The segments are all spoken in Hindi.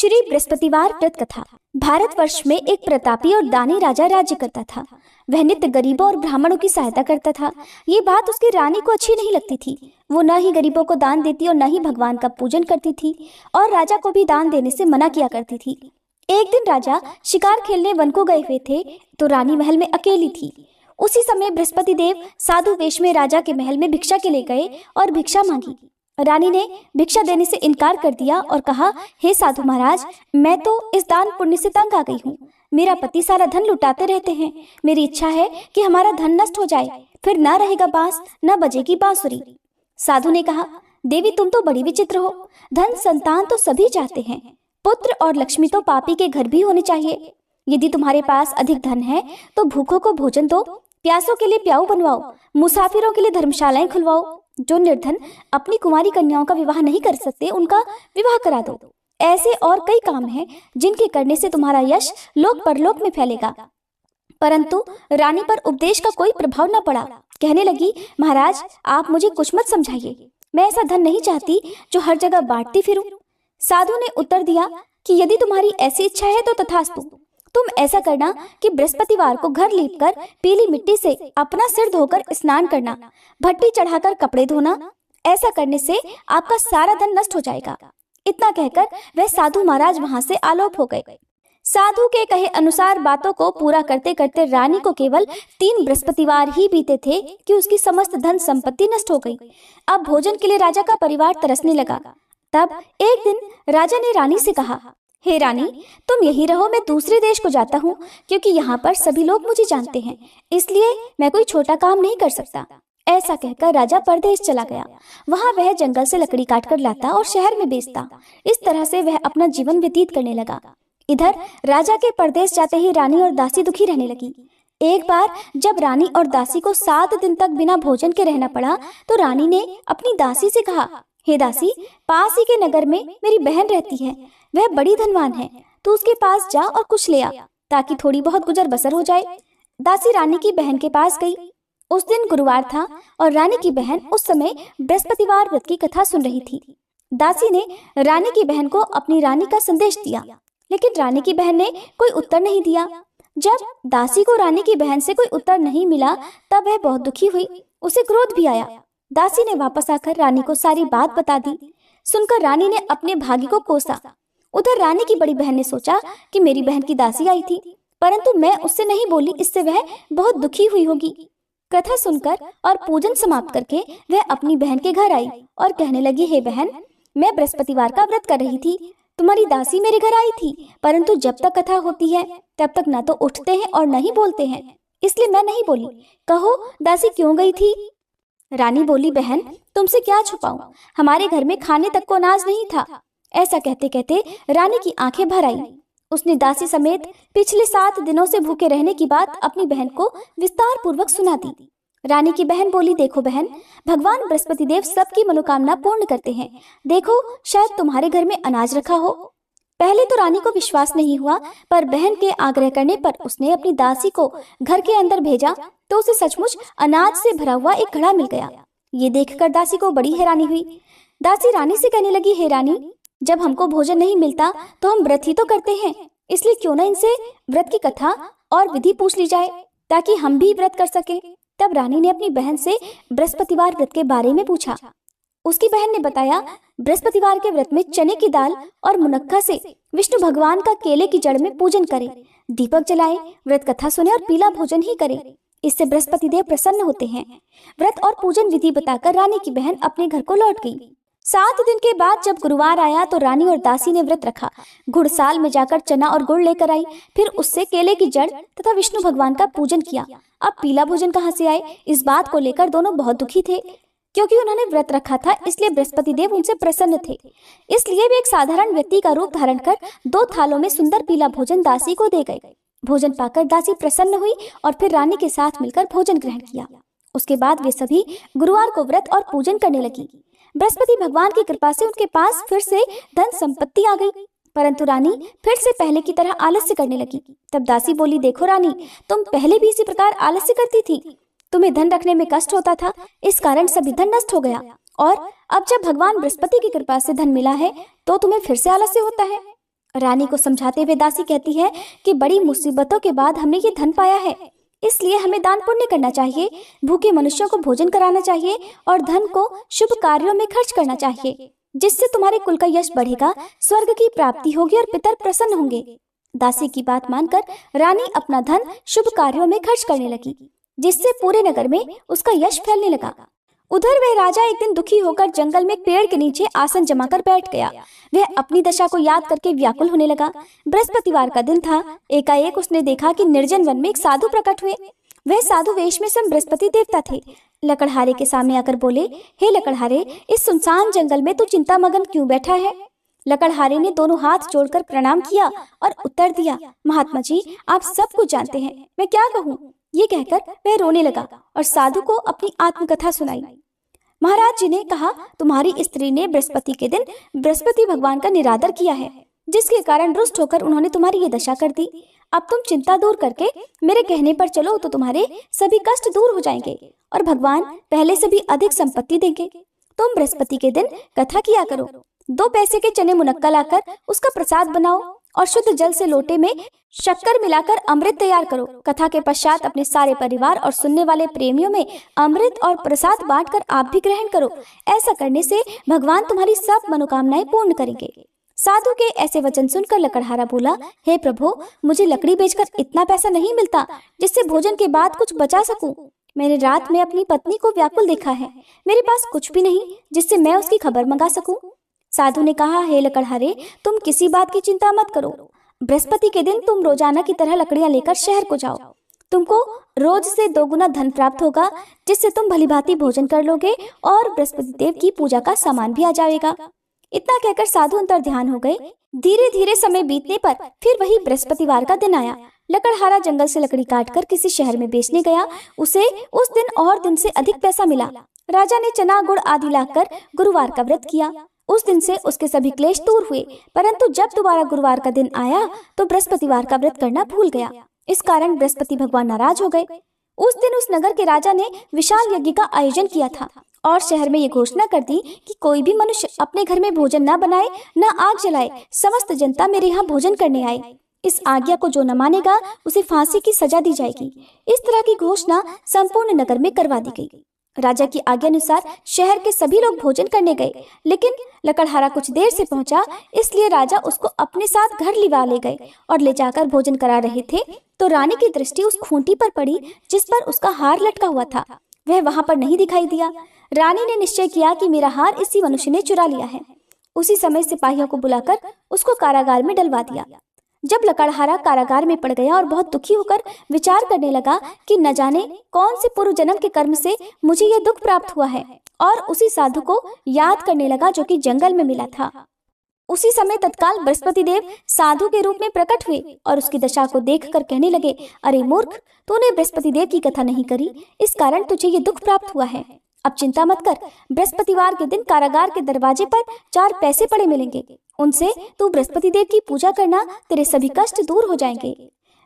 श्री बृहस्पतिवार व्रत कथा। भारतवर्ष में एक प्रतापी और दानी राजा राज्य करता था। वह नित्य गरीबों और ब्राह्मणों की सहायता करता था। ये बात उसकी रानी को अच्छी नहीं लगती थी। वो न ही गरीबों को दान देती और न ही भगवान का पूजन करती थी और राजा को भी दान देने से मना किया करती थी। एक दिन राजा शिकार खेलने वन को गए हुए थे तो रानी महल में अकेली थी। उसी समय बृहस्पति देव साधु वेश में राजा के महल में भिक्षा के लिए गए और भिक्षा मांगी। रानी ने भिक्षा देने से इनकार कर दिया और कहा, हे साधु महाराज, मैं तो इस दान पुण्य से तंग आ गई हूँ। मेरा पति सारा धन लुटाते रहते हैं। मेरी इच्छा है कि हमारा धन नष्ट हो जाए, फिर न रहेगा बांस न बजेगी बांसुरी। साधु ने कहा, देवी तुम तो बड़ी विचित्र हो। धन संतान तो सभी चाहते हैं, पुत्र और लक्ष्मी तो पापी के घर भी होने चाहिए। यदि तुम्हारे पास अधिक धन है तो भूखों को भोजन दो, प्यासों के लिए प्याऊ बनवाओ, मुसाफिरों के लिए धर्मशालाएं खुलवाओ। जो निर्धन अपनी कुमारी कन्याओं का विवाह नहीं कर सकते उनका विवाह करा दो। ऐसे और कई काम हैं जिनके करने से तुम्हारा यश लोक परलोक में फैलेगा। परंतु रानी पर उपदेश का कोई प्रभाव न पड़ा। कहने लगी, महाराज आप मुझे कुछ मत समझाइए। मैं ऐसा धन नहीं चाहती जो हर जगह बांटती फिरूं। साधु ने उत्तर दिया कि यदि तुम्हारी ऐसी इच्छा है तो तथास्तु। तुम ऐसा करना कि बृहस्पतिवार को घर लीपकर पीली मिट्टी से अपना सिर धोकर स्नान करना, भट्टी चढ़ाकर कपड़े धोना। ऐसा करने से आपका सारा धन नष्ट हो जाएगा। इतना कहकर वह साधु महाराज वहां से आलोप हो गए। साधु के कहे अनुसार बातों को पूरा करते करते रानी को केवल 3 बृहस्पतिवार ही बीते थे कि उसकी समस्त धन संपत्ति नष्ट हो गई। अब भोजन के लिए राजा का परिवार तरसने लगा। तब एक दिन राजा ने रानी से कहा, हे रानी, तुम यहीं रहो, मैं दूसरे देश को जाता हूँ क्योंकि यहाँ पर सभी लोग मुझे जानते हैं, इसलिए मैं कोई छोटा काम नहीं कर सकता। ऐसा कहकर राजा परदेश चला गया। वहाँ वह जंगल से लकड़ी काटकर लाता और शहर में बेचता। इस तरह से वह अपना जीवन व्यतीत करने लगा। इधर राजा के परदेश जाते ही रानी और दासी दुखी रहने लगी। एक बार जब रानी और दासी को 7 दिन तक बिना भोजन के रहना पड़ा तो रानी ने अपनी दासी से कहा, हे दासी, पास ही के नगर में मेरी बहन रहती है, वह बड़ी धनवान है, तू उसके पास जा और कुछ ले आ ताकि थोड़ी बहुत गुजर बसर हो जाए। दासी रानी की बहन के पास गई। उस दिन गुरुवार था और रानी की बहन उस समय बृहस्पतिवार व्रत की कथा सुन रही थी। दासी ने रानी की बहन को अपनी रानी का संदेश दिया, लेकिन रानी की बहन ने कोई उत्तर नहीं दिया। जब दासी को रानी की बहन से कोई उत्तर नहीं मिला तब वह बहुत दुखी हुई। उसे क्रोध भी आया। दासी ने वापस आकर रानी को सारी बात बता दी। सुनकर रानी ने अपने भाग्य को कोसा। उधर रानी की बड़ी बहन ने सोचा कि मेरी बहन की दासी आई थी, परंतु मैं उससे नहीं बोली, इससे वह बहुत दुखी हुई होगी। कथा सुनकर और पूजन समाप्त करके वह अपनी बहन के घर आई और कहने लगी, हे बहन, मैं बृहस्पतिवार का व्रत कर रही थी। तुम्हारी दासी मेरे घर आई थी, परंतु जब तक कथा होती है तब तक न तो उठते हैं और न ही बोलते हैं, इसलिए मैं नहीं बोली। कहो दासी क्यों गई थी? रानी बोली, बहन तुमसे क्या छुपाऊं, हमारे घर में खाने तक को अनाज नहीं था। ऐसा कहते कहते रानी की आंखें भर आई। उसने दासी समेत पिछले 7 दिनों से भूखे रहने की बात अपनी बहन को विस्तार पूर्वक सुना दी। रानी की बहन बोली, देखो बहन, भगवान बृहस्पति देव सबकी मनोकामना पूर्ण करते हैं। देखो शायद तुम्हारे घर में अनाज रखा हो। पहले तो रानी को विश्वास नहीं हुआ, पर बहन के आग्रह करने पर उसने अपनी दासी को घर के अंदर भेजा तो उसे सचमुच अनाज से भरा हुआ एक घड़ा मिल गया। ये देखकर दासी को बड़ी हैरानी हुई। दासी रानी से कहने लगी, हे रानी, जब हमको भोजन नहीं मिलता तो हम व्रत ही तो करते हैं, इसलिए क्यों न इनसे व्रत की कथा और विधि पूछ ली जाए ताकि हम भी व्रत कर सके। तब रानी ने अपनी बहन से बृहस्पतिवार व्रत के बारे में पूछा। उसकी बहन ने बताया, बृहस्पतिवार के व्रत में चने की दाल और मुनक्का से विष्णु भगवान का केले की जड़ में पूजन करे, दीपक जलाए, व्रत कथा सुने और पीला भोजन ही करे। इससे बृहस्पति देव प्रसन्न होते हैं। व्रत और पूजन विधि बताकर रानी की बहन अपने घर को लौट गई। 7 दिन के बाद जब गुरुवार आया तो रानी और दासी ने व्रत रखा। घुड़साल में जाकर चना और गुड़ लेकर आई, फिर उससे केले की जड़ तथा विष्णु भगवान का पूजन किया। अब पीला भोजन कहाँ से आए, इस बात को लेकर दोनों बहुत दुखी थे। क्योंकि उन्होंने व्रत रखा था इसलिए बृहस्पति देव उनसे प्रसन्न थे। इसलिए वे एक साधारण व्यक्ति का रूप धारण कर 2 थालों में सुंदर पीला भोजन दासी को दे गए। भोजन पाकर दासी प्रसन्न हुई और फिर रानी के साथ मिलकर भोजन ग्रहण किया। उसके बाद वे सभी गुरुवार को व्रत और पूजन करने लगी। बृहस्पति भगवान की कृपा से उनके पास फिर से धन संपत्ति आ गई, परंतु रानी फिर से पहले की तरह आलस्य करने लगी। तब दासी बोली, देखो रानी, तुम पहले भी इसी प्रकार आलस्य करती थी। तुम्हें धन रखने में कष्ट होता था, इस कारण सभी धन नष्ट हो गया, और अब जब भगवान बृहस्पति की कृपा से धन मिला है तो तुम्हें फिर से आलस्य होता है। रानी को समझाते हुए दासी कहती है कि बड़ी मुसीबतों के बाद हमने ये धन पाया है, इसलिए हमें दान पुण्य करना चाहिए, भूखे मनुष्यों को भोजन कराना चाहिए और धन को शुभ कार्यों में खर्च करना चाहिए, जिससे तुम्हारे कुल का यश बढ़ेगा, स्वर्ग की प्राप्ति होगी और पितर प्रसन्न होंगे। दासी की बात मानकर रानी अपना धन शुभ कार्यों में खर्च करने लगी, जिससे पूरे नगर में उसका यश फैलने लगा। उधर वह राजा एक दिन दुखी होकर जंगल में पेड़ के नीचे आसन जमाकर बैठ गया। वह अपनी दशा को याद करके व्याकुल होने लगा। बृहस्पतिवार का दिन था। एकाएक उसने देखा कि निर्जन वन में एक साधु प्रकट हुए। वह साधु वेश में स्वयं बृहस्पति देवता थे। लकड़हारे के सामने आकर बोले, हे लकड़हारे, इस सुनसान जंगल में तू चिंता मगन क्यों बैठा है? लकड़हारे ने दोनों हाथ जोड़कर प्रणाम किया और उत्तर दिया, महात्मा जी, आप सब कुछ जानते हैं, मैं क्या कहूँ? ये कहकर वह रोने लगा और साधु को अपनी आत्मकथा सुनाई। महाराज जी ने कहा, तुम्हारी स्त्री ने बृहस्पति के दिन बृहस्पति भगवान का निरादर किया है, जिसके कारण रुष्ट होकर उन्होंने तुम्हारी ये दशा कर दी। अब तुम चिंता दूर करके मेरे कहने पर चलो तो तुम्हारे सभी कष्ट दूर हो जाएंगे और भगवान पहले से भी अधिक संपत्ति देंगे। तुम बृहस्पति के दिन कथा किया करो। 2 पैसे के चने मुनक्का लाकर उसका प्रसाद बनाओ और शुद्ध जल से लोटे में शक्कर मिलाकर अमृत तैयार करो। कथा के पश्चात अपने सारे परिवार और सुनने वाले प्रेमियों में अमृत और प्रसाद बांटकर आप भी ग्रहण करो। ऐसा करने से भगवान तुम्हारी सब मनोकामनाएं पूर्ण करेंगे। साधु के ऐसे वचन सुनकर लकड़हारा बोला, हे प्रभु, मुझे लकड़ी बेचकर इतना पैसा नहीं मिलता जिससे भोजन के बाद कुछ बचा सकूं। मैंने रात में अपनी पत्नी को व्याकुल देखा है। मेरे पास कुछ भी नहीं जिससे मैं उसकी खबर मंगा सकूं। साधु ने कहा, हे लकड़हारे, तुम किसी बात की चिंता मत करो। बृहस्पति के दिन तुम रोजाना की तरह लकड़ियां लेकर शहर को जाओ। तुमको रोज से 2 गुना धन प्राप्त होगा, जिससे तुम भलीभांति भोजन कर लोगे और बृहस्पति देव की पूजा का सामान भी आ जाएगा। इतना कहकर साधु अंतर ध्यान हो गए। धीरे धीरे समय बीतने पर फिर वही बृहस्पतिवार का दिन आया। लकड़हारा जंगल से लकड़ी काटकर किसी शहर में बेचने गया। उसे उस दिन और दिन से अधिक पैसा मिला। राजा ने चना गुड़ आदि लाकर गुरुवार का व्रत किया। उस दिन से उसके सभी क्लेश दूर हुए, परंतु जब दोबारा गुरुवार का दिन आया तो बृहस्पतिवार का व्रत करना भूल गया। इस कारण बृहस्पति भगवान नाराज हो गए। उस दिन उस नगर के राजा ने विशाल यज्ञ का आयोजन किया था और शहर में ये घोषणा कर दी कि कोई भी मनुष्य अपने घर में भोजन न बनाए, न आग जलाए, समस्त जनता मेरे यहाँ भोजन करने आए। इस आज्ञा को जो न मानेगा उसे फांसी की सजा दी जाएगी। इस तरह की घोषणा संपूर्ण नगर में करवा दी गई। राजा की आज्ञा अनुसार शहर के सभी लोग भोजन करने गए, लेकिन लकड़हारा कुछ देर से पहुंचा, इसलिए राजा उसको अपने साथ घर लिवा ले गए और ले जाकर भोजन करा रहे थे तो रानी की दृष्टि उस खूंटी पर पड़ी जिस पर उसका हार लटका हुआ था। वह वहां पर नहीं दिखाई दिया। रानी ने निश्चय किया कि मेरा हार इसी मनुष्य ने चुरा लिया है। उसी समय सिपाहियों को बुलाकर उसको कारागार में डलवा दिया। जब लकड़हारा कारागार में पड़ गया और बहुत दुखी होकर विचार करने लगा कि न जाने कौन से पूर्व जन्म के कर्म से मुझे यह दुख प्राप्त हुआ है, और उसी साधु को याद करने लगा जो कि जंगल में मिला था। उसी समय तत्काल बृहस्पति देव साधु के रूप में प्रकट हुए और उसकी दशा को देखकर कहने लगे, अरे मूर्ख, तूने बृहस्पति देव की कथा नहीं करी, इस कारण तुझे ये दुख प्राप्त हुआ है। अब चिंता मत कर, बृहस्पतिवार के दिन कारागार के दरवाजे पर 4 पैसे पड़े मिलेंगे। उनसे तू बृहस्पति देव की पूजा करना, तेरे सभी कष्ट दूर हो जाएंगे।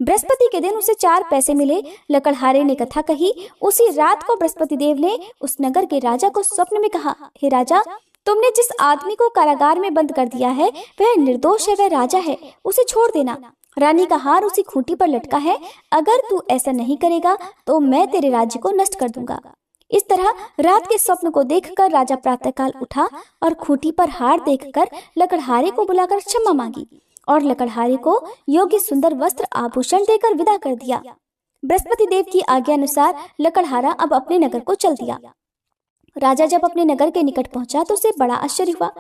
बृहस्पति के दिन उसे 4 पैसे मिले। लकड़हारे ने कथा कही। उसी रात को बृहस्पति देव ने उस नगर के राजा को स्वप्न में कहा, हे राजा, तुमने जिस आदमी को कारागार में बंद कर दिया है वह निर्दोष है, वह राजा है, उसे छोड़ देना। रानी का हार उसी खूंटी पर लटका है। अगर तू ऐसा नहीं करेगा तो मैं तेरे राज्य को नष्ट कर दूंगा। इस तरह रात के स्वप्न को देखकर राजा प्रातःकाल उठा और खूंटी पर हार देखकर लकड़हारे को बुलाकर क्षमा मांगी और लकड़हारे को योग्य सुंदर वस्त्र आभूषण देकर विदा कर दिया। बृहस्पति देव की आज्ञा अनुसार लकड़हारा अब अपने नगर को चल दिया। राजा जब अपने नगर के निकट पहुंचा तो उसे बड़ा आश्चर्य हुआ।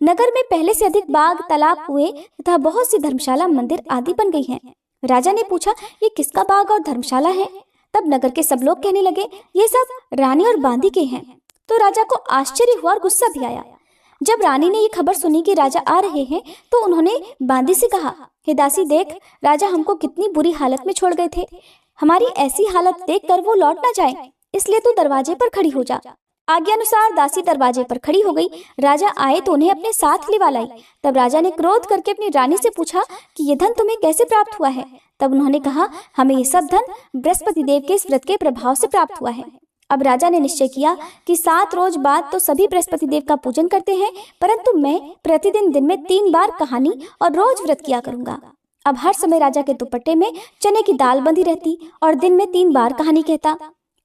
नगर में पहले से अधिक बाग, तालाब, कुएं तथा बहुत सी धर्मशाला, मंदिर आदि बन गई हैं। राजा ने पूछा, ये किसका बाग और धर्मशाला है? तब नगर के सब लोग कहने लगे, ये सब रानी और बांदी के हैं। तो राजा को आश्चर्य हुआ और गुस्सा भी आया। जब रानी ने ये खबर सुनी कि राजा आ रहे हैं तो उन्होंने बांदी से कहा, हे दासी, देख, राजा हमको कितनी बुरी हालत में छोड़ गए थे। हमारी ऐसी हालत देखकर वो लौट ना जाए, इसलिए तू दरवाजे पर खड़ी हो जा। आज्ञा अनुसार दासी दरवाजे पर खड़ी हो गई। राजा आए तो उन्हें अपने साथ लिवा लाई। तब राजा ने क्रोध करके अपनी रानी से पूछा कि ये धन तुम्हें कैसे प्राप्त हुआ है? तब उन्होंने कहा, हमें ये सब धन बृहस्पति देव के इस व्रत के प्रभाव से प्राप्त हुआ है। अब राजा ने निश्चय किया कि 7 रोज बाद तो सभी बृहस्पति देव का पूजन करते हैं, परंतु मैं प्रतिदिन दिन में 3 बार कहानी और रोज व्रत किया करूंगा। अब हर समय राजा के दुपट्टे में चने की दाल बंधी रहती और दिन में 3 बार कहानी कहता।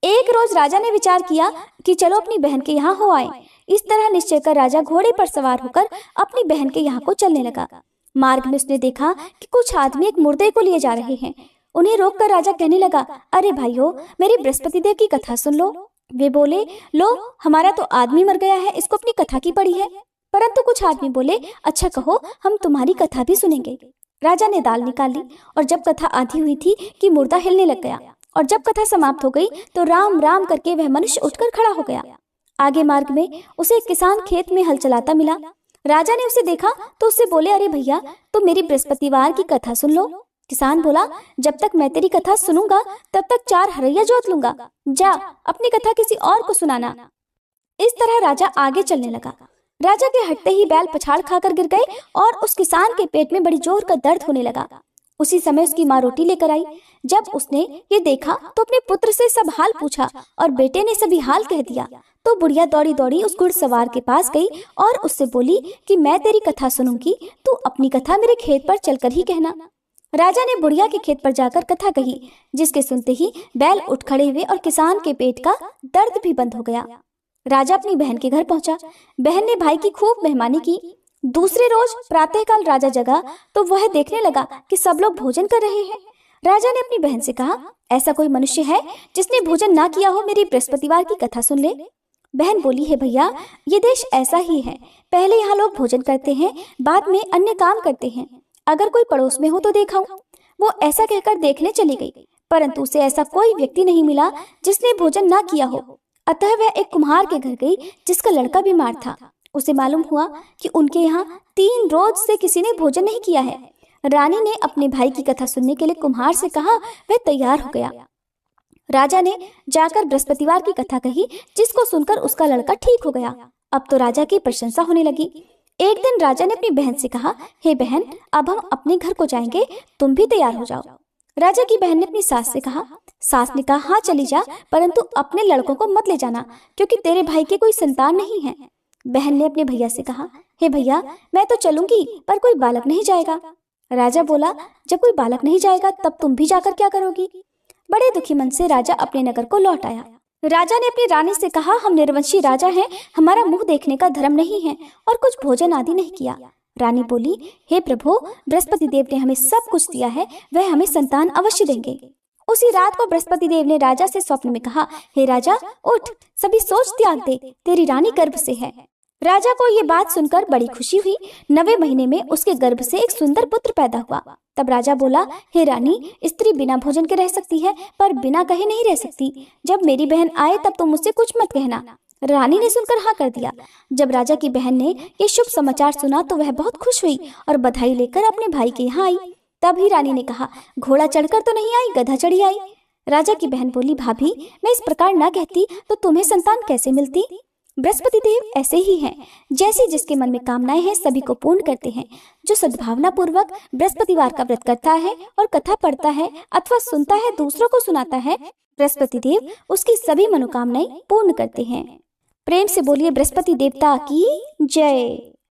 एक रोज राजा ने विचार किया कि चलो अपनी बहन के यहाँ हो आए। इस तरह निश्चय कर राजा घोड़े पर सवार होकर अपनी बहन के यहाँ को चलने लगा। मार्ग में उसने देखा कि कुछ आदमी एक मुर्दे को लिए जा रहे हैं। उन्हें रोककर राजा कहने लगा, अरे भाइयों, मेरी बृहस्पति देव की कथा सुन लो। वे बोले, लो, हमारा तो आदमी मर गया है, इसको अपनी कथा की पड़ी है। परंतु कुछ आदमी बोले, अच्छा कहो, हम तुम्हारी कथा भी सुनेंगे। राजा ने दाल निकाल ली और जब कथा आधी हुई थी कि मुर्दा हिलने लग गया, और जब कथा समाप्त हो गई तो राम राम करके वह मनुष्य उठकर खड़ा हो गया। आगे मार्ग में उसे एक किसान खेत में हल चलाता मिला। राजा ने उसे देखा तो उससे बोले, अरे भैया, तुम मेरी बृहस्पतिवार की कथा सुन लो। किसान बोला, जब तक मैं तेरी कथा सुनूंगा तब तक 4 हरैया जोत लूंगा। जा, अपनी कथा किसी और को सुनाना। इस तरह राजा आगे चलने लगा। राजा के हटते ही बैल पछाड़ खाकर गिर गए और उस किसान के पेट में बड़ी जोर का दर्द होने लगा। उसी समय उसकी माँ रोटी लेकर आई। जब उसने ये देखा तो अपने पुत्र से सब हाल पूछा और बेटे ने सभी हाल कह दिया। तो बुढ़िया दौड़ी दौड़ी उस घुड़सवार के पास गई और उससे बोली कि मैं तेरी कथा सुनूंगी, तू अपनी कथा मेरे खेत पर चलकर ही कहना। राजा ने बुढ़िया के खेत पर जाकर कथा कही, जिसके सुनते ही बैल उठ खड़े हुए और किसान के पेट का दर्द भी बंद हो गया। राजा अपनी बहन के घर पहुंचा। बहन ने भाई की खूब मेहमानी की। दूसरे रोज प्रातःकाल राजा जगा तो वह देखने लगा कि सब लोग भोजन कर रहे हैं। राजा ने अपनी बहन से कहा, ऐसा कोई मनुष्य है जिसने भोजन ना किया हो, मेरी बृहस्पतिवार की कथा सुन ले। बहन बोली, है भैया, ये देश ऐसा ही है। पहले यहाँ लोग भोजन करते हैं, बाद में अन्य काम करते हैं। अगर कोई पड़ोस में हो तो देखाऊं। वो ऐसा कहकर देखने चली गई, परंतु उसे ऐसा कोई व्यक्ति नहीं मिला जिसने भोजन ना किया हो। अतः वह एक कुम्हार के घर गई जिसका लड़का बीमार था। उसे मालूम हुआ कि उनके यहाँ 3 रोज से किसी ने भोजन नहीं किया है। रानी ने अपने भाई की कथा सुनने के लिए कुम्हार से कहा। वह तैयार हो गया। राजा ने जाकर बृहस्पतिवार की कथा कही, जिसको सुनकर उसका लड़का ठीक हो गया। अब तो राजा की प्रशंसा होने लगी। एक दिन राजा ने अपनी बहन से कहा, हे बहन, अब हम अपने घर को जाएंगे, तुम भी तैयार हो जाओ। राजा की बहन ने अपनी सास से कहा। सास ने कहा, हाँ चली जा, परंतु अपने लड़कों को मत ले जाना, क्योंकि तेरे भाई के कोई संतान नहीं है। बहन ने अपने भैया से कहा, हे भैया, मैं तो चलूंगी, पर कोई बालक नहीं जाएगा। राजा बोला, जब कोई बालक नहीं जाएगा तब तुम भी जाकर क्या करोगी। बड़े दुखी मन से राजा अपने नगर को लौट आया। राजा ने अपनी रानी से कहा, हम निर्वंशी राजा हैं, हमारा मुंह देखने का धर्म नहीं है और कुछ भोजन आदि नहीं किया। रानी बोली, हे प्रभु, बृहस्पति देव ने हमें सब कुछ दिया है, वह हमें संतान अवश्य देंगे। उसी रात को बृहस्पति देव ने राजा से स्वप्न में कहा, हे राजा, उठ, सभी सोच त्याग दे, तेरी रानी गर्भ से है। राजा को ये बात सुनकर बड़ी खुशी हुई। 9वें महीने में उसके गर्भ से एक सुंदर पुत्र पैदा हुआ। तब राजा बोला, हे रानी, स्त्री बिना भोजन के रह सकती है, पर बिना कहे नहीं रह सकती। जब मेरी बहन आए तब तुम मुझसे कुछ मत कहना। रानी ने सुनकर हाँ कर दिया। जब राजा की बहन ने ये शुभ समाचार सुना तो वह बहुत खुश हुई और बधाई लेकर अपने भाई के यहाँ आई। तभी रानी ने कहा, घोड़ा चढ़कर तो नहीं आई, गधा चढ़ी आई। राजा की बहन बोली, भाभी, मैं इस प्रकार ना कहती तो तुम्हें संतान कैसे मिलती। बृहस्पति देव ऐसे ही हैं, जैसे जिसके मन में कामनाएं हैं सभी को पूर्ण करते हैं। जो सद्भावना पूर्वक बृहस्पतिवार का व्रत करता है और कथा पढ़ता है अथवा सुनता है, दूसरों को सुनाता है, बृहस्पति देव उसकी सभी मनोकामनाएं पूर्ण करते हैं। प्रेम से बोलिए बृहस्पति देवता की जय।